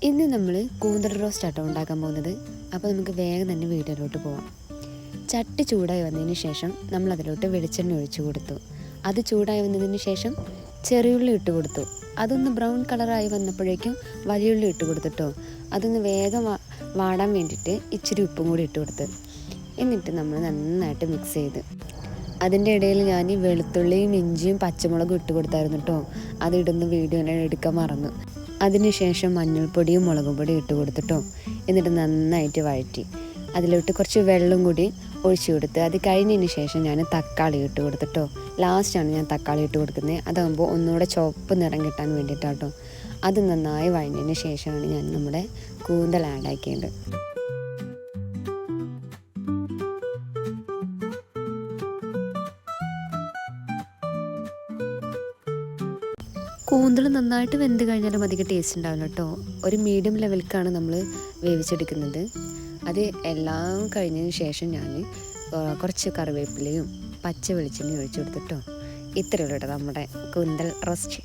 ഇന്ന് നമ്മൾ കൂന്തൽ റോസ്റ്റാട്ടോ ഉണ്ടാക്കാൻ പോകുന്നത്. അപ്പോൾ നമുക്ക് വേഗം തന്നെ വീഡിയോയിലോട്ട് പോവാം. ചട്ടി ചൂടായി വന്നതിന് ശേഷം നമ്മൾ അതിലോട്ട് വെളിച്ചെണ്ണ ഒഴിച്ചു കൊടുത്തു. അത് ചൂടായി വന്നതിന് ശേഷം ചെറിയുള്ളി ഇട്ട് കൊടുത്തു. അതൊന്ന് ബ്രൗൺ കളറായി വന്നപ്പോഴേക്കും വലിയുള്ളി ഇട്ട് കൊടുത്തിട്ടോ. അതൊന്ന് വേഗം വാടാൻ വേണ്ടിയിട്ട് ഇച്ചിരി ഉപ്പും കൂടി ഇട്ട് കൊടുത്ത് എന്നിട്ട് നമ്മൾ നന്നായിട്ട് മിക്സ് ചെയ്ത് അതിൻ്റെ ഇടയിൽ ഞാൻ വെളുത്തുള്ളിയും ഇഞ്ചിയും പച്ചമുളകും ഇട്ട് കൊടുത്തായിരുന്നു കേട്ടോ. അതിടുന്ന വീഡിയോ എടുക്കാൻ മറന്നു. അതിനുശേഷം മഞ്ഞൾപ്പൊടിയും മുളക് പൊടിയും ഇട്ട് കൊടുത്തിട്ടോ. എന്നിട്ട് നന്നായിട്ട് വഴറ്റി അതിലോട്ട് കുറച്ച് വെള്ളം കൂടി ഒഴിച്ചു കൊടുത്ത് അത് കഴിഞ്ഞതിന് ശേഷം ഞാൻ തക്കാളി ഇട്ട് കൊടുത്തിട്ടോ. ലാസ്റ്റാണ് ഞാൻ തക്കാളി ഇട്ട് കൊടുക്കുന്നത്. അതാകുമ്പോൾ ഒന്നുകൂടെ ചുവപ്പ് നിറം കിട്ടാൻ വേണ്ടിയിട്ടാട്ടോ. അത് നന്നായി വഴഞ്ഞതിന് ശേഷമാണ് ഞാൻ നമ്മുടെ കൂന്തൽ ആഡാക്കിയത്. കൂന്തൽ നന്നായിട്ട് വെന്ത് കഴിഞ്ഞാലും അധികം ടേസ്റ്റ് ഉണ്ടാവില്ല കേട്ടോ. ഒരു മീഡിയം ലെവലിലേക്കാണ് നമ്മൾ വേവിച്ചെടുക്കുന്നത്. അത് എല്ലാം കഴിഞ്ഞതിന് ശേഷം ഞാൻ കുറച്ച് കറിവേപ്പിലയും പച്ച വെളിച്ചെണ്ണയും ഒഴിച്ചു കൊടുത്തിട്ടോ. ഇത്രയേ ഉള്ളൂ കേട്ടോ നമ്മുടെ കൂന്തൽ റോസ്റ്റ്.